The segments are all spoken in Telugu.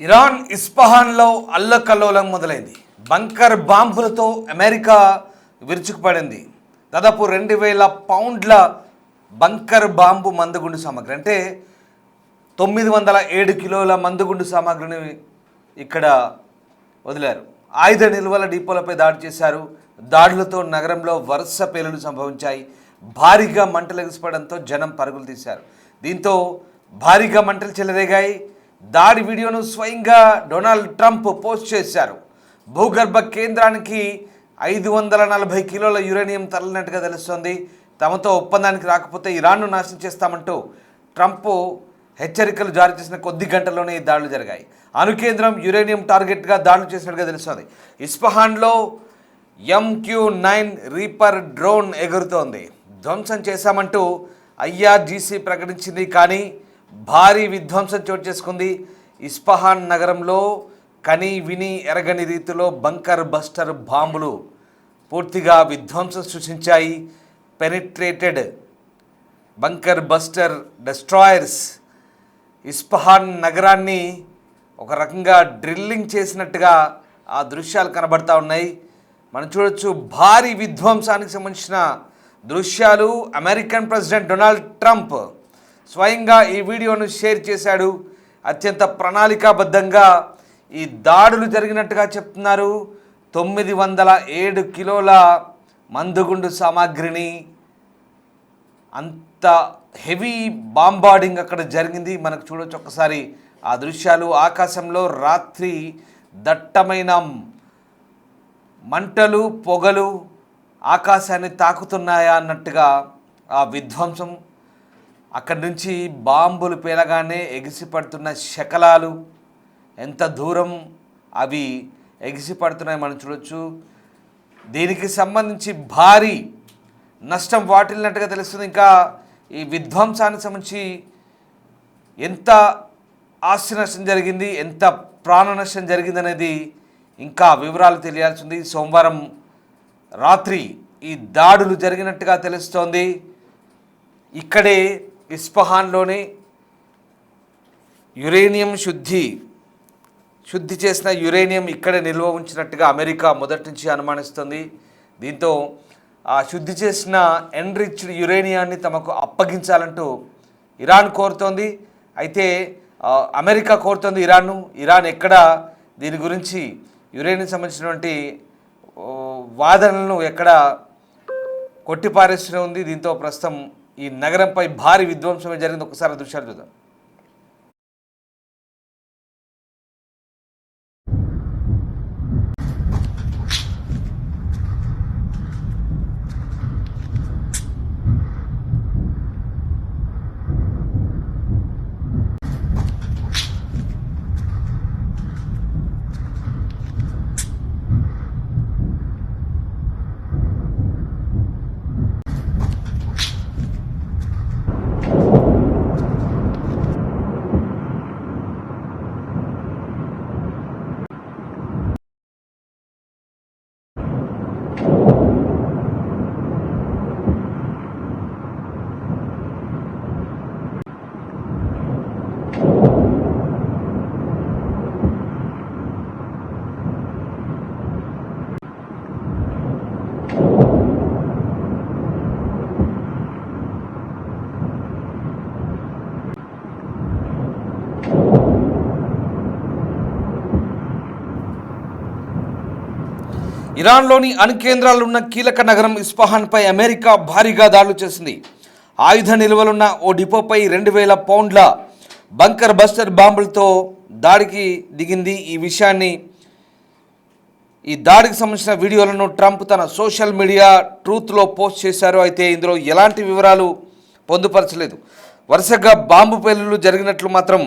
ఇరాన్ ఇస్ఫహాన్లో అల్లకల్లోలం మొదలైంది. బంకర్ బాంబులతో అమెరికా విరుచుకుపడింది. దాదాపు 2000 పౌండ్ల బంకర్ బాంబు మందుగుండు సామాగ్రి, అంటే 907 కిలోల మందుగుండు సామాగ్రిని ఇక్కడ వదిలారు. ఆయుధ నిల్వల డిపోలపై దాడి చేశారు. దాడులతో నగరంలో వరుస పేలులు సంభవించాయి. భారీగా మంటలు ఎగిసిపడంతో జనం పరుగులు తీశారు. దీంతో భారీగా మంటలు చెలరేగాయి. దాడి వీడియోను స్వయంగా డొనాల్డ్ ట్రంప్ పోస్ట్ చేశారు. భూగర్భ కేంద్రానికి 540 కిలోల యురేనియం తరలినట్టుగా తెలుస్తోంది. తమతో ఒప్పందానికి రాకపోతే ఇరాన్ను నాశనం చేస్తామంటూ ట్రంప్ హెచ్చరికలు జారీ చేసిన కొద్ది గంటల్లోనే ఈ దాడులు జరిగాయి. అణుకేంద్రం యురేనియం టార్గెట్గా దాడులు చేసినట్టుగా తెలుస్తోంది. ఇస్ఫహాన్లో MQ-9 రీపర్ డ్రోన్ ఎగురుతోంది. ధ్వంసం చేశామంటూ IRGC ప్రకటించింది, కానీ భారీ విధ్వంసం చోటు చేసుకుంది. ఇస్ఫహాన్ నగరంలో కని విని ఎరగని రీతిలో బంకర్ బస్టర్ బాంబులు పూర్తిగా విధ్వంసం సృష్టించాయి. Penetrated bunker buster destroyers Isfahan నగరాన్ని ఒక రకంగా డ్రిల్లింగ్ చేసినట్టుగా ఆ దృశ్యాలు కనబడతా ఉన్నాయి. మనం చూడొచ్చు భారీ విధ్వంసానికి సంబంధించిన దృశ్యాలు. అమెరికన్ ప్రెసిడెంట్ డొనాల్డ్ ట్రంప్ స్వయంగా ఈ వీడియోను షేర్ చేశాడు. అత్యంత ప్రణాళికాబద్ధంగా ఈ దాడులు జరిగినట్టుగా చెప్తున్నారు. 907 కిలోల మందుగుండు సామాగ్రిని, అంత హెవీ బాంబార్డింగ్ అక్కడ జరిగింది. మనకు చూడొచ్చు ఒకసారి ఆ దృశ్యాలు. ఆకాశంలో రాత్రి దట్టమైన మంటలు, పొగలు ఆకాశాన్ని తాకుతున్నాయా అన్నట్టుగా ఆ విధ్వంసం. అక్కడి నుంచి బాంబులు పేలగానే ఎగిసిపడుతున్న శకలాలు, ఎంత దూరం అవి ఎగిసిపడుతున్నాయి మనం చూడొచ్చు. దీనికి సంబంధించి భారీ నష్టం వాటిల్లినట్టుగా తెలుస్తుంది. ఇంకా ఈ విధ్వంసానికి సంబంధించి ఎంత ఆస్తి నష్టం జరిగింది, ఎంత ప్రాణ నష్టం జరిగింది అనేది ఇంకా వివరాలు తెలియాల్సింది. సోమవారం రాత్రి ఈ దాడులు జరిగినట్టుగా తెలుస్తోంది. ఇక్కడే ఇస్ఫహాన్లోనే యురేనియం శుద్ధి చేసిన యురేనియం ఇక్కడే నిల్వ ఉంచినట్టుగా అమెరికా మొదటి నుంచి అనుమానిస్తుంది. దీంతో ఆ శుద్ధి చేసిన ఎన్రిచ్డ్ యురేనియాన్ని తమకు అప్పగించాలంటూ ఇరాన్ కోరుతోంది. అయితే అమెరికా కోరుతోంది ఇరాన్ ఎక్కడ దీని గురించి యురేనియం సంబంధించినటువంటి వాదనలను ఎక్కడ కొట్టిపారేస్తూనే ఉంది. దీంతో ప్రస్తుతం ఈ నగరంపై భారీ విధ్వంసం జరిగింది. ఒకసారి దృశ్యాలు చూద్దాం. ఇరాన్లోని అణుకేంద్రాలున్న కీలక నగరం ఇస్ఫహాన్పై అమెరికా భారీగా దాడులు చేసింది. ఆయుధ నిల్వలున్న ఓ డిపోపై 2000 పౌండ్ల బంకర్ బస్టర్ బాంబులతో దాడికి దిగింది. ఈ దాడికి సంబంధించిన వీడియోలను ట్రంప్ తన సోషల్ మీడియా ట్రూత్లో పోస్ట్ చేశారు. అయితే ఇందులో ఎలాంటి వివరాలు పొందుపరచలేదు. వరుసగా బాంబు పేలుళ్లు జరిగినట్లు మాత్రం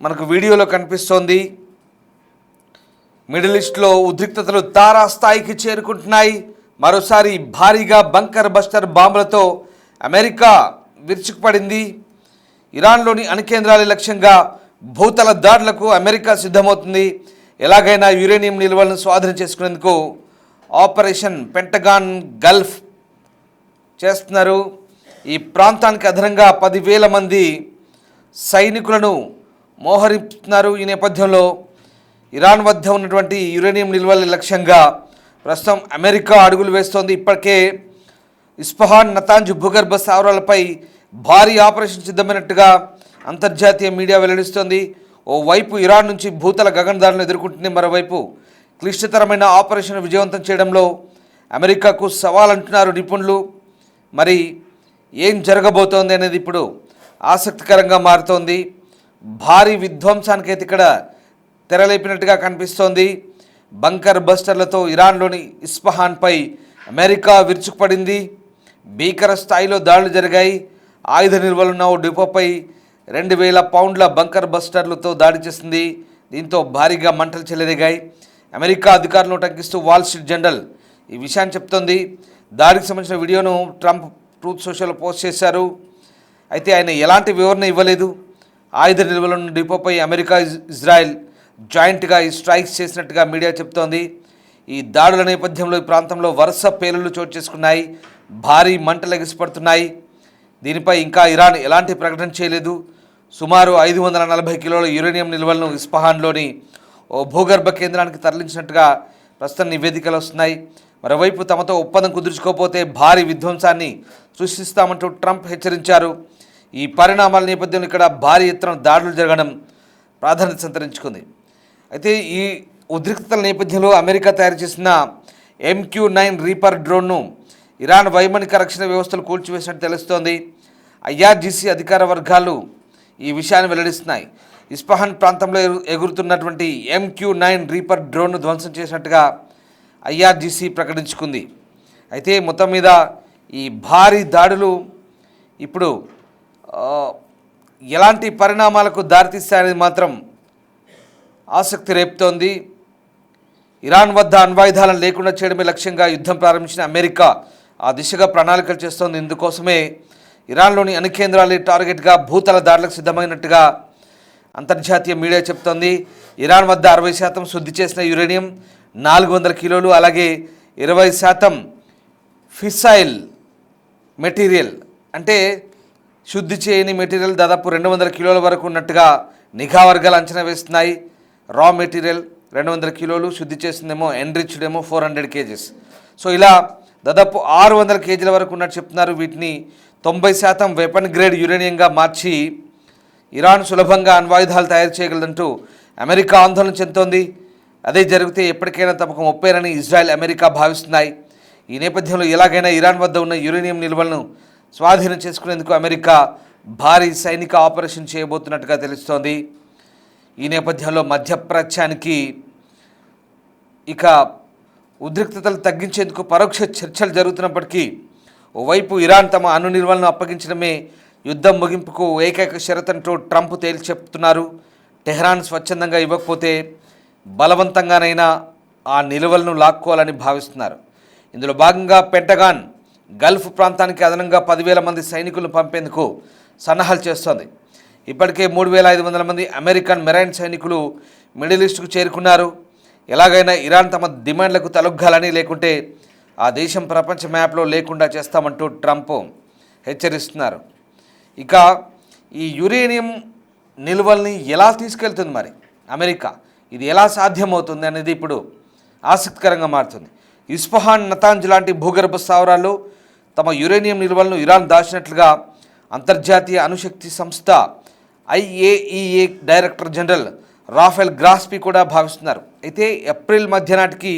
మనకు వీడియోలో కనిపిస్తోంది. మిడిల్ ఈస్ట్లో ఉద్రిక్తతలు తారాస్థాయికి చేరుకుంటున్నాయి. మరోసారి భారీగా బంకర్ బస్టర్ బాంబులతో అమెరికా విరుచుకుపడింది. ఇరాన్లోని అణుకేంద్రాల లక్ష్యంగా భూతల దాడులకు అమెరికా సిద్ధమవుతుంది. ఎలాగైనా యురేనియం నిల్వలను స్వాధీనం చేసుకునేందుకు ఆపరేషన్ పెంటగాన్ గల్ఫ్ చేస్తున్నారు. ఈ ప్రాంతానికి అదనంగా 10,000 మంది సైనికులను మోహరిస్తున్నారు. ఈ నేపథ్యంలో ఇరాన్ వద్ద ఉన్నటువంటి యురేనియం నిల్వల లక్ష్యంగా ప్రస్తుతం అమెరికా అడుగులు వేస్తోంది. ఇప్పటికే ఇస్ఫహాన్, నతాంజ్ భూగర్భ స్థావరాలపై భారీ ఆపరేషన్ సిద్ధమైనట్టుగా అంతర్జాతీయ మీడియా వెల్లడిస్తోంది. ఓవైపు ఇరాన్ నుంచి భూతల గగనదాడులను ఎదుర్కొంటుంది, మరోవైపు క్లిష్టతరమైన ఆపరేషన్ విజయవంతం చేయడంలో అమెరికాకు సవాల్ అంటున్నారు నిపుణులు. మరి ఏం జరగబోతోంది అనేది ఇప్పుడు ఆసక్తికరంగా మారుతోంది. భారీ విధ్వంసానికైతే ఇక్కడ తెరలేపినట్టుగా కనిపిస్తోంది. బంకర్ బస్టర్లతో ఇరాన్లోని ఇస్ఫహాన్పై అమెరికా విరుచుకుపడింది. భీకర స్థాయిలో దాడులు జరిగాయి. ఆయుధ నిల్వలున్న ఓ డిపోపై 2000 పౌండ్ల బంకర్ బస్టర్లతో దాడి చేసింది. దీంతో భారీగా మంటలు చెలరేగాయి. అమెరికా అధికారులను టంకిస్తూ వాల్ స్ట్రీట్ జర్నల్ ఈ విషయాన్ని చెప్తోంది. దాడికి సంబంధించిన వీడియోను ట్రంప్ ట్రూత్ సోషల్లో పోస్ట్ చేశారు. అయితే ఆయన ఎలాంటి వివరణ ఇవ్వలేదు. ఆయుధ నిల్వలున్న డిపోపై అమెరికా, ఇజ్రాయెల్ జాయింట్గా ఈ స్ట్రైక్స్ చేసినట్టుగా మీడియా చెప్తోంది. ఈ దాడుల నేపథ్యంలో ఈ ప్రాంతంలో వరుస పేలుళ్లు చోటు చేసుకున్నాయి. భారీ మంటలు ఎగిసిపడుతున్నాయి. దీనిపై ఇంకా ఇరాన్ ఎలాంటి ప్రకటన చేయలేదు. సుమారు 540 కిలోల యురేనియం నిల్వలను ఇస్ఫహాన్లోని ఓ భూగర్భ కేంద్రానికి తరలించినట్టుగా ప్రస్తుతం నివేదికలు వస్తున్నాయి. మరోవైపు తమతో ఒప్పందం కుదుర్చుకోకపోతే భారీ విధ్వంసాన్ని సృష్టిస్తామంటూ ట్రంప్ హెచ్చరించారు. ఈ పరిణామాల నేపథ్యంలో ఇక్కడ భారీ ఎత్తున దాడులు జరగడం ప్రాధాన్యత సంతరించుకుంది. అయితే ఈ ఉద్రిక్తతల నేపథ్యంలో అమెరికా తయారు చేసిన MQ-9 రీపర్ డ్రోన్ను ఇరాన్ వైమానిక రక్షణ వ్యవస్థలు కూల్చివేసినట్టు తెలుస్తోంది. IRGC అధికార వర్గాలు ఈ విషయాన్ని వెల్లడిస్తున్నాయి. ఇస్ఫహాన్ ప్రాంతంలో ఎగురుతున్నటువంటి MQ-9 రీపర్ డ్రోన్ను ధ్వంసం చేసినట్టుగా IRGC ప్రకటించుకుంది. అయితే మొత్తం మీద ఈ భారీ దాడులు ఇప్పుడు ఎలాంటి పరిణామాలకు దారితీస్తాయనేది మాత్రం ఆసక్తి రేపుతోంది. ఇరాన్ వద్ద అణ్వాయుధాలను లేకుండా చేయడమే లక్ష్యంగా యుద్ధం ప్రారంభించిన అమెరికా ఆ దిశగా ప్రణాళికలు చేస్తోంది. ఇందుకోసమే ఇరాన్లోని అన్ని కేంద్రాలే టార్గెట్గా భూతల దాడులకు సిద్ధమైనట్టుగా అంతర్జాతీయ మీడియా చెప్తోంది. ఇరాన్ వద్ద 60% శుద్ధి చేసిన యురేనియం 400 కిలోలు, అలాగే 20% ఫిసైల్ మెటీరియల్ అంటే శుద్ధి చేయని మెటీరియల్ దాదాపు 200 కిలోల వరకు ఉన్నట్టుగా నిఘా వర్గాలు అంచనా వేస్తున్నాయి. రా మెటీరియల్ 200 కిలోలు, శుద్ధి చేసిందేమో ఎన్రిచ్డ్ ఏమో 400 kgs. సో ఇలా దాదాపు 600 kgల వరకు ఉన్నట్టు చెప్తున్నారు. వీటిని 90% వెపన్ గ్రేడ్ యురేనియంగా మార్చి ఇరాన్ సులభంగా అణ్వాయుధాలు తయారు చేయగలదంటూ అమెరికా ఆందోళన చెందుతోంది. అదే జరిగితే ఎప్పటికైనా తమకు ముప్పేనని ఇజ్రాయెల్, అమెరికా భావిస్తున్నాయి. ఈ నేపథ్యంలో ఎలాగైనా ఇరాన్ వద్ద ఉన్న యురేనియం నిల్వలను స్వాధీనం చేసుకునేందుకు అమెరికా భారీ సైనిక ఆపరేషన్ చేయబోతున్నట్టుగా తెలుస్తోంది. ఈ నేపథ్యంలో మధ్యప్రాచ్యానికి ఇక ఉద్రిక్తతలు తగ్గించేందుకు పరోక్ష చర్చలు జరుగుతున్నప్పటికీ ఓవైపు ఇరాన్ తమ అణు నిల్వలను అప్పగించడమే యుద్ధం ముగింపుకు ఏకైక షరతంటూ ట్రంప్ తేల్చి చెప్తున్నారు. టెహ్రాన్ స్వచ్ఛందంగా ఇవ్వకపోతే బలవంతంగానైనా ఆ నిల్వలను లాక్కోవాలని భావిస్తున్నారు. ఇందులో భాగంగా పెంటగాన్ గల్ఫ్ ప్రాంతానికి అదనంగా 10,000 మంది సైనికులను పంపేందుకు సన్నాహాలు చేస్తోంది. ఇప్పటికే 3,500 మంది అమెరికన్ మెరైన్ సైనికులు మిడిల్ ఈస్ట్కు చేరుకున్నారు. ఎలాగైనా ఇరాన్ తమ డిమాండ్లకు తలొగ్గాలని, లేకుంటే ఆ దేశం ప్రపంచ మ్యాప్లో లేకుండా చేస్తామంటూ ట్రంప్ హెచ్చరిస్తున్నారు. ఇక ఈ యురేనియం నిల్వల్ని ఎలా తీసుకెళ్తుంది మరి అమెరికా, ఇది ఎలా సాధ్యమవుతుంది అనేది ఇప్పుడు ఆసక్తికరంగా మారుతుంది. ఇస్ఫహాన్, నతాంజ్ లాంటి భూగర్భ స్థావరాల్లో తమ యురేనియం నిల్వలను ఇరాన్ దాచినట్లుగా అంతర్జాతీయ అణుశక్తి సంస్థ IAEA డైరెక్టర్ జనరల్ రాఫెల్ గ్రాస్పీ కూడా భావిస్తున్నారు. అయితే ఏప్రిల్ మధ్య నాటికి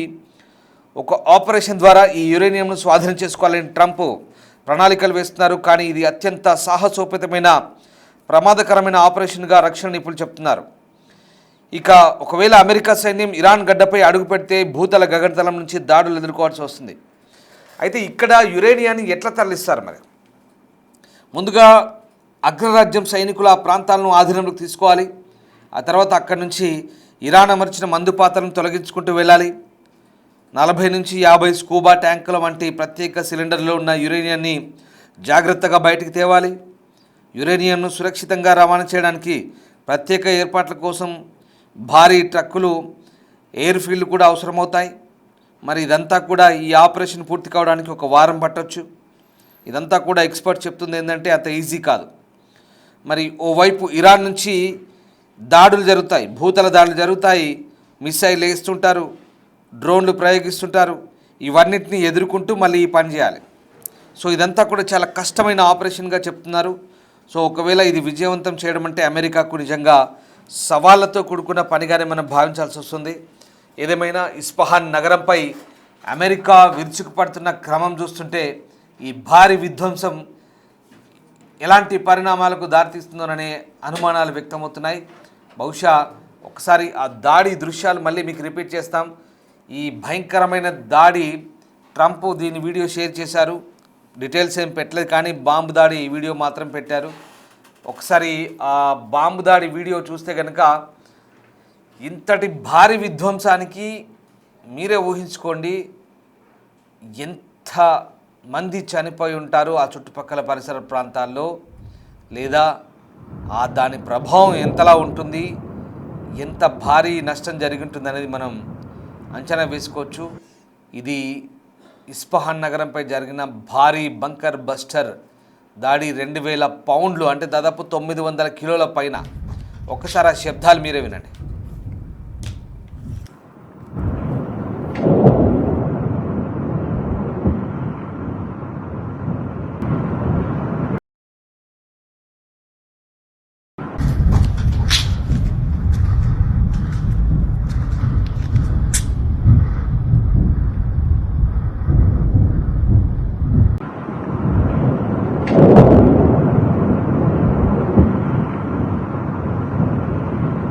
ఒక ఆపరేషన్ ద్వారా ఈ యురేనియంను స్వాధీనం చేసుకోవాలని ట్రంప్ ప్రణాళికలు వేస్తున్నారు. కానీ ఇది అత్యంత సాహసోపేతమైన, ప్రమాదకరమైన ఆపరేషన్గా రక్షణ నిపుణులు చెప్తున్నారు. ఇక ఒకవేళ అమెరికా సైన్యం ఇరాన్ గడ్డపై అడుగు పెడితే భూతల గగనతలం నుంచి దాడులు ఎదుర్కోవాల్సి వస్తుంది. అయితే ఇక్కడ యురేనియాన్ని ఎట్లా తరలిస్తారు మరి? ముందుగా అగ్రరాజ్యం సైనికులు ఆ ప్రాంతాలను ఆధీనంలోకి తీసుకోవాలి. ఆ తర్వాత అక్కడి నుంచి ఇరాన్ అమర్చిన మందు పాత్రలను తొలగించుకుంటూ వెళ్ళాలి. 40 నుంచి 50 స్కూబా ట్యాంకుల వంటి ప్రత్యేక సిలిండర్లో ఉన్న యురేనియాన్ని జాగ్రత్తగా బయటికి తేవాలి. యురేనియంను సురక్షితంగా రవాణా చేయడానికి ప్రత్యేక ఏర్పాట్ల కోసం భారీ ట్రక్కులు, ఎయిర్ ఫీల్డ్ కూడా అవసరమవుతాయి. మరి ఇదంతా కూడా ఈ ఆపరేషన్ పూర్తి కావడానికి 1 వారం పట్టొచ్చు. ఇదంతా కూడా ఎక్స్పర్ట్ చెప్తుంది ఏంటంటే అంత ఈజీ కాదు. మరి ఓవైపు ఇరాన్ నుంచి దాడులు జరుగుతాయి, భూతల దాడులు జరుగుతాయి, మిసైల్ వేస్తుంటారు, డ్రోన్లు ప్రయోగిస్తుంటారు. ఇవన్నిటిని ఎదుర్కొంటూ మళ్ళీ ఈ పని చేయాలి. సో ఇదంతా కూడా చాలా కష్టమైన ఆపరేషన్గా చెప్తున్నారు. సో ఒకవేళ ఇది విజయవంతం చేయడం అంటే అమెరికాకు నిజంగా సవాళ్లతో కూడుకున్న పనిగానే మనం భావించాల్సి వస్తుంది. ఏదేమైనా ఇస్ఫహాన్ నగరంపై అమెరికా విరుచుకుపడుతున్న క్రమం చూస్తుంటే ఈ భారీ విధ్వంసం ఎలాంటి పరిణామాలకు దారితీస్తుందోననే అనుమానాలు వ్యక్తమవుతున్నాయి. బహుశా ఒకసారి ఆ దాడి దృశ్యాలు మళ్ళీ మీకు రిపీట్ చేస్తాం. ఈ భయంకరమైన దాడి, ట్రంప్ దీని వీడియో షేర్ చేశారు, డీటెయిల్స్ ఏం పెట్టలేదు, కానీ బాంబు దాడి వీడియో మాత్రం పెట్టారు. ఒకసారి ఆ బాంబు దాడి వీడియో చూస్తే కనుక ఇంతటి భారీ విధ్వంసానికి మీరే ఊహించుకోండి ఎంత మంది చనిపోయి ఉంటారు ఆ చుట్టుపక్కల పరిసర ప్రాంతాల్లో, లేదా ఆ దాని ప్రభావం ఎంతలా ఉంటుంది, ఎంత భారీ నష్టం జరిగి ఉంటుంది అనేది మనం అంచనా వేసుకోవచ్చు. ఇది ఇస్ఫహాన్ నగరంపై జరిగిన భారీ బంకర్ బస్టర్ దాడి 2000 పౌండ్లు అంటే దాదాపు 900 కిలోల పైన. ఒక్కసారి ఆ శబ్దాలు మీరే వినండి.